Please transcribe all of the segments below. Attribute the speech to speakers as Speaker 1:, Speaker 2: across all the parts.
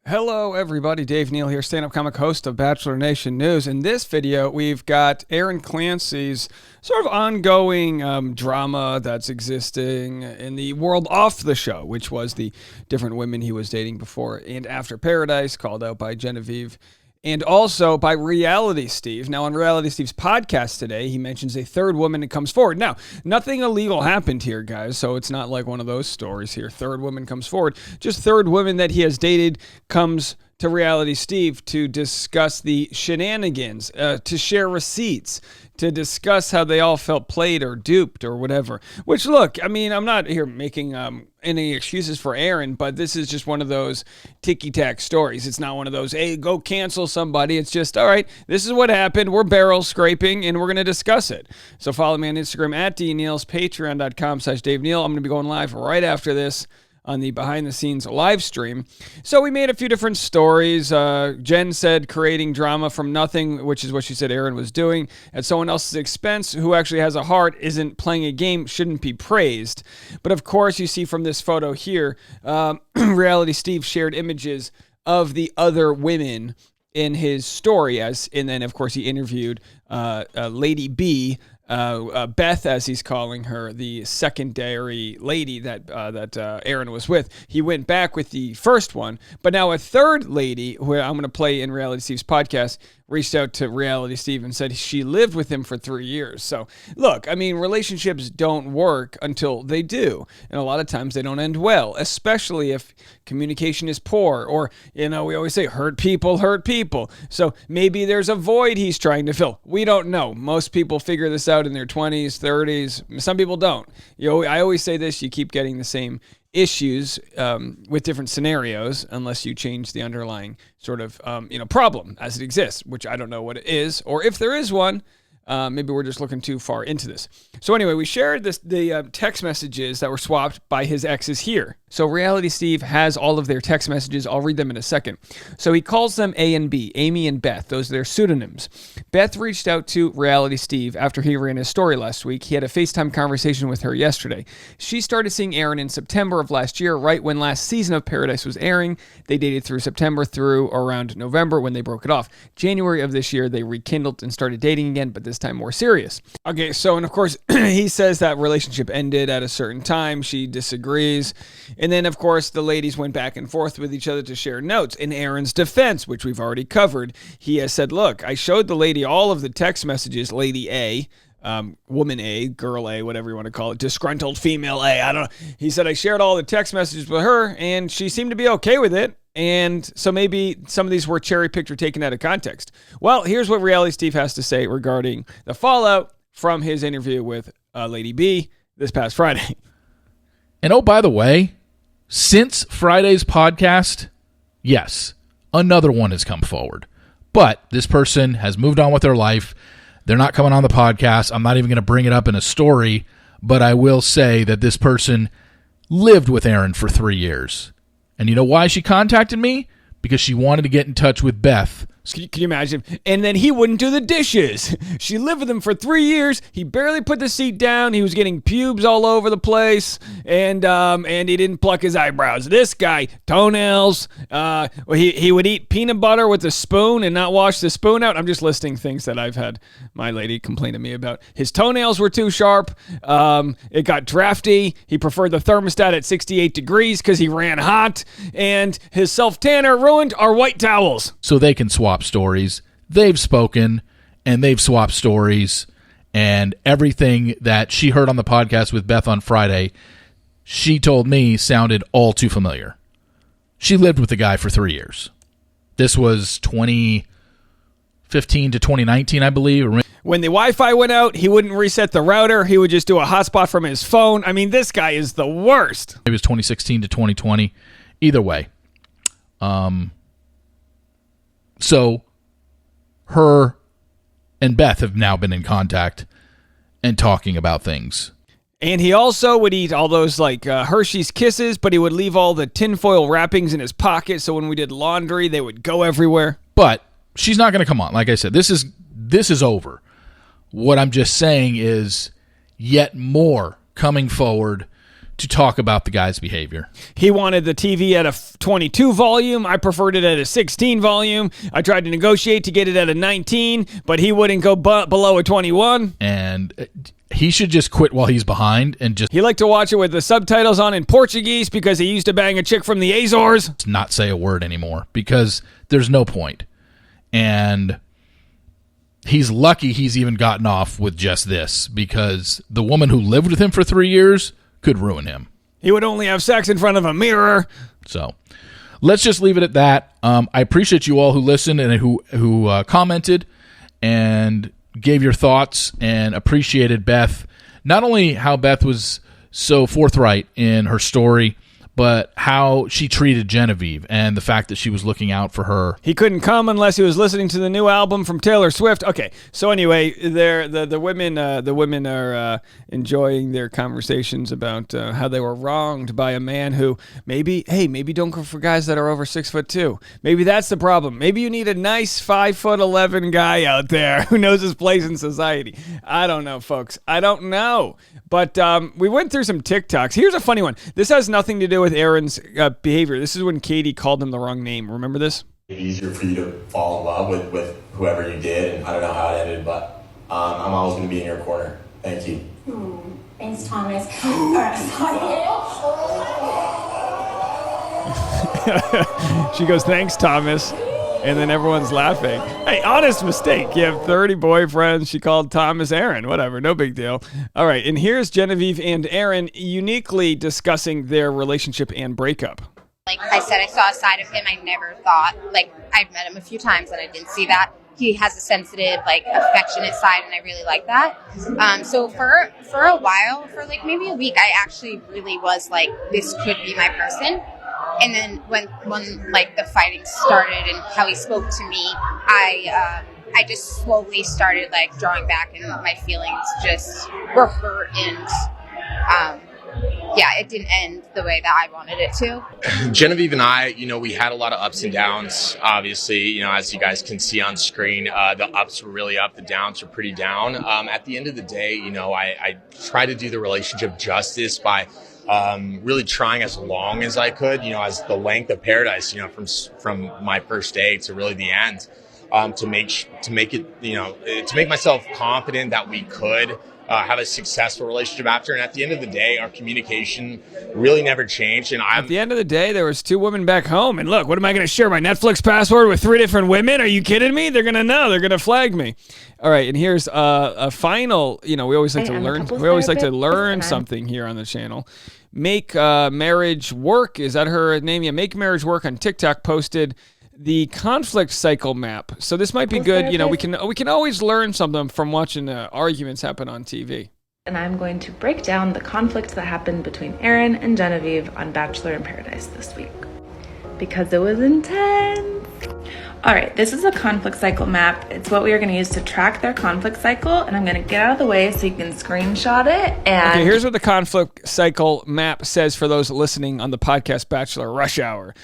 Speaker 1: Hello, everybody. Dave Neal here, stand-up comic host of Bachelor Nation News. In this video, we've got Aaron Clancy's sort of ongoing drama that's existing in the world off the show, which was the different women he was dating before and after Paradise, called out by Genevieve, and also by Reality Steve. Now, on Reality Steve's podcast today, he mentions a third woman that comes forward. Now, nothing illegal happened here, guys, so it's not like one of those stories here. Third woman comes forward. Just third woman that he has dated comes to Reality Steve to discuss the shenanigans, to share receipts, to discuss how they all felt played or duped or whatever. Which, look, I mean, I'm not here making any excuses for Aaron, but this is just one of those ticky-tack stories. It's not one of those, hey, go cancel somebody. It's just, all right, this is what happened. We're barrel scraping, and we're going to discuss it. So follow me on Instagram at DNeals, patreon.com/Dave Neal. I'm going to be going live right after this on the behind-the-scenes live stream. So we made a few different stories. Jen said creating drama from nothing, which is what she said Aaron was doing, at someone else's expense, who actually has a heart, isn't playing a game, shouldn't be praised. But of course, you see from this photo here, Reality Steve shared images of the other women in his story, and then, of course, he interviewed Lady B, Beth, as he's calling her, the secondary lady that Aaron was with. He went back with the first one, but now a third lady, who I'm going to play in Reality Steve's podcast, reached out to Reality Steve and said she lived with him for 3 years. So, look, I mean, relationships don't work until they do. And a lot of times they don't end well, especially if communication is poor or, you know, we always say hurt people hurt people. So maybe there's a void he's trying to fill. We don't know. Most people figure this out in their 20s, 30s. Some people don't. I always say this, you keep getting the same issues with different scenarios unless you change the underlying sort of problem as it exists, which I don't know what it is, or if there is one. Maybe we're just looking too far into this. So anyway, we shared the text messages that were swapped by his exes here. So Reality Steve has all of their text messages. I'll read them in a second. So he calls them A and B, Amy and Beth. Those are their pseudonyms. Beth reached out to Reality Steve after he ran his story last week. He had a FaceTime conversation with her yesterday. She started seeing Aaron in September of last year, right when last season of Paradise was airing. They dated through September through around November when they broke it off. January of this year, they rekindled and started dating again, but this time more serious. Okay, so, and of course, he says that relationship ended at a certain time. She disagrees. And then, of course, the ladies went back and forth with each other to share notes. In Aaron's defense, which we've already covered, he has said, look, I showed the lady all of the text messages, Lady A, woman A, girl A, whatever you want to call it, disgruntled female A, I don't know. He said, I shared all the text messages with her, and she seemed to be okay with it. And so maybe some of these were cherry-picked or taken out of context. Well, here's what Reality Steve has to say regarding the fallout from his interview with Lady B this past Friday.
Speaker 2: And oh, by the way, since Friday's podcast, yes, another one has come forward. But this person has moved on with their life. They're not coming on the podcast. I'm not even going to bring it up in a story, but I will say that this person lived with Aaron for 3 years. And you know why she contacted me? Because she wanted to get in touch with Beth.
Speaker 1: Can you imagine? And then he wouldn't do the dishes. She lived with him for 3 years. He barely put the seat down. He was getting pubes all over the place, and he didn't pluck his eyebrows. This guy, toenails. He would eat peanut butter with a spoon and not wash the spoon out. I'm just listing things that I've had my lady complain to me about. His toenails were too sharp. It got drafty. He preferred the thermostat at 68 degrees because he ran hot, and his self-tanner ruined our white towels.
Speaker 2: So they can swap stories. They've spoken and they've swapped stories, and everything that she heard on the podcast with Beth on Friday, she told me sounded all too familiar. She lived with the guy for 3 years. This was 2015 to 2019, I believe.
Speaker 1: When the Wi-Fi went out, he wouldn't reset the router. He would just do a hotspot from his phone. I mean, this guy is the worst.
Speaker 2: It was 2016 to 2020. Either way. So her and Beth have now been in contact and talking about things.
Speaker 1: And he also would eat all those Hershey's Kisses, but he would leave all the tinfoil wrappings in his pocket, so when we did laundry, they would go everywhere.
Speaker 2: But she's not going to come on. Like I said, this is over. What I'm just saying is yet more coming forward to talk about the guy's behavior.
Speaker 1: He wanted the TV at a 22 volume. I preferred it at a 16 volume. I tried to negotiate to get it at a 19, but he wouldn't go below a 21.
Speaker 2: And he should just quit while he's behind and just...
Speaker 1: He liked to watch it with the subtitles on in Portuguese because he used to bang a chick from the Azores.
Speaker 2: Not say a word anymore because there's no point. And he's lucky he's even gotten off with just this because the woman who lived with him for 3 years could ruin him.
Speaker 1: He would only have sex in front of a mirror.
Speaker 2: So let's just leave it at that. I appreciate you all who listened and who commented and gave your thoughts, and appreciated Beth. Not only how Beth was so forthright in her story, but how she treated Genevieve and the fact that she was looking out for her.
Speaker 1: He couldn't come unless he was listening to the new album from Taylor Swift. Okay, so anyway, the women are enjoying their conversations about how they were wronged by a man who maybe don't go for guys that are over 6'2". Maybe that's the problem. Maybe you need a nice 5'11" guy out there who knows his place in society. I don't know, folks. I don't know. But we went through some TikToks. Here's a funny one. This has nothing to do with Aaron's behavior. This is when Katie called him the wrong name. Remember this?
Speaker 3: It's easier for you to fall in love with whoever you did, and I don't know how it ended, but I'm always going to be in your corner. Thank you.
Speaker 4: Thanks, Thomas.
Speaker 1: She goes, thanks, Thomas. And then everyone's laughing. Hey, honest mistake. You have 30 boyfriends. She called Thomas Aaron. Whatever, no big deal. All right, and here's Genevieve and Aaron uniquely discussing their relationship and breakup.
Speaker 5: Like I said, I saw a side of him I never thought. Like, I've met him a few times and I didn't see that. He has a sensitive, like, affectionate side, and I really like that. So for a while, for like maybe a week, I actually really was like, this could be my person. And then when like the fighting started and how he spoke to me, I just slowly started like drawing back, and my feelings just were hurt, and it didn't end the way that I wanted it to.
Speaker 3: Genevieve and I, we had a lot of ups and downs. Obviously, as you guys can see on screen, the ups were really up, the downs were pretty down. At the end of the day, I try to do the relationship justice by really trying as long as I could, as the length of paradise, from my first day to really the end, to make myself confident that we could have a successful relationship after. And at the end of the day, our communication really never changed. And
Speaker 1: at the end of the day, there was 2 women back home. And look, what am I going to share my Netflix password with 3 different women? Are you kidding me? They're going to know. They're going to flag me. All right, and here's a final. We always like to learn. We always like to learn something here on the channel. Make Marriage Work, is that her name? Yeah, Make Marriage Work on TikTok posted the conflict cycle map. So this might be good. We can always learn something from watching arguments happen on TV.
Speaker 6: And I'm going to break down the conflict that happened between Aaron and Genevieve on Bachelor in Paradise this week, because it was intense. All right, this is a conflict cycle map. It's what we are going to use to track their conflict cycle, and I'm going to get out of the way so you can screenshot it. And
Speaker 1: okay, here's what the conflict cycle map says for those listening on the podcast Bachelor Rush Hour,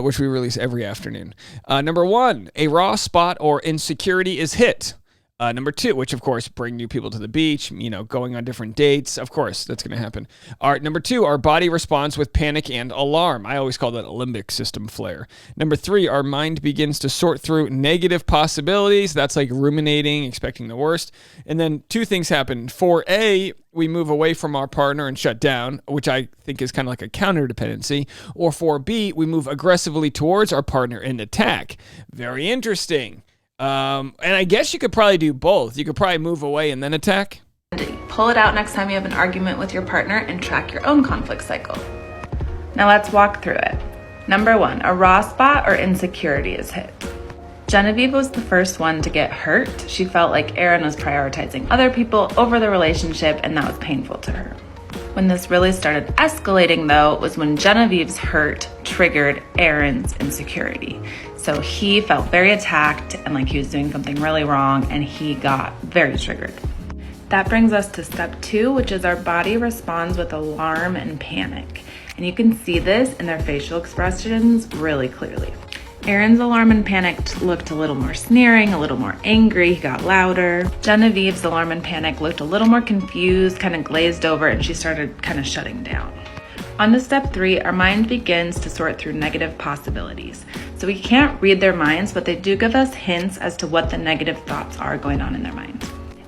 Speaker 1: which we release every afternoon. Number 1, a raw spot or insecurity is hit. Number 2, which of course bring new people to the beach, going on different dates. Of course, that's going to happen. Number 2, our body responds with panic and alarm. I always call that a limbic system flare. Number 3, our mind begins to sort through negative possibilities. That's like ruminating, expecting the worst. And then 2 things happen. 4A, we move away from our partner and shut down, which I think is kind of like a counterdependency. Or 4B, we move aggressively towards our partner and attack. Very interesting. And I guess you could probably do both. You could probably move away and then attack.
Speaker 6: Pull it out next time you have an argument with your partner and track your own conflict cycle. Now let's walk through it. Number 1, a raw spot or insecurity is hit. Genevieve was the first one to get hurt. She felt like Aaron was prioritizing other people over the relationship, and that was painful to her. When this really started escalating, though, was when Genevieve's hurt triggered Aaron's insecurity. So he felt very attacked and like he was doing something really wrong, and he got very triggered. That brings us to step 2, which is our body responds with alarm and panic. And you can see this in their facial expressions really clearly. Aaron's alarm and panic looked a little more sneering, a little more angry, he got louder. Genevieve's alarm and panic looked a little more confused, kind of glazed over, and she started kind of shutting down. On to step 3, our mind begins to sort through negative possibilities. So we can't read their minds, but they do give us hints as to what the negative thoughts are going on in their mind.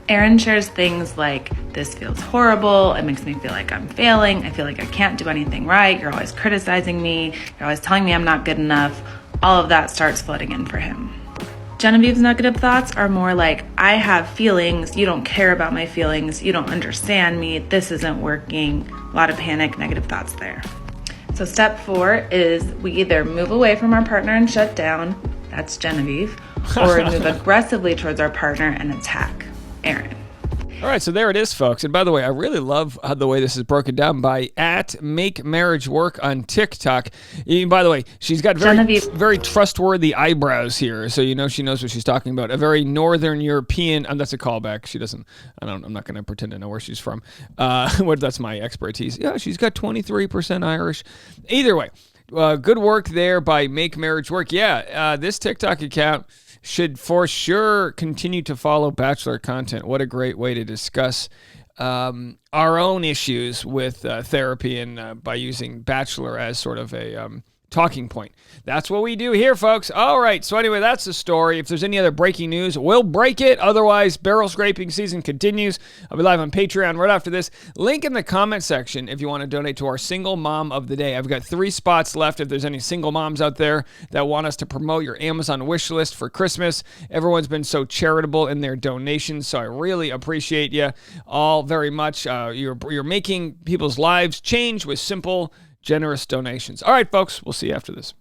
Speaker 6: Aaron shares things like, this feels horrible, it makes me feel like I'm failing, I feel like I can't do anything right, you're always criticizing me, you're always telling me I'm not good enough. All of that starts flooding in for him. Genevieve's negative thoughts are more like, I have feelings, you don't care about my feelings, you don't understand me, this isn't working. A lot of panic, negative thoughts there. So step 4 is we either move away from our partner and shut down, that's Genevieve, or move aggressively towards our partner and attack, Aaron.
Speaker 1: All right, so there it is, folks. And by the way, I really love the way this is broken down by @MakeMarriageWork on TikTok. And by the way, she's got very trustworthy eyebrows here, so you know she knows what she's talking about. A very Northern European, and that's a callback. She doesn't. I'm not going to pretend to know where she's from. That's my expertise. Yeah, she's got 23% Irish. Either way, good work there by Make Marriage Work. Yeah, this TikTok account should for sure continue to follow Bachelor content. What a great way to discuss our own issues with therapy and by using Bachelor as sort of a talking point. That's what we do here, folks. All right, so anyway, that's the story. If there's any other breaking news, we'll break it. Otherwise, barrel scraping season continues. I'll be live on Patreon right after this. Link in the comment section if you want to donate to our Single Mom of the Day. I've got 3 spots left if there's any single moms out there that want us to promote your Amazon wish list for Christmas. Everyone's been so charitable in their donations, so I really appreciate you all very much. You're making people's lives change with simple, generous donations. All right, folks, we'll see you after this.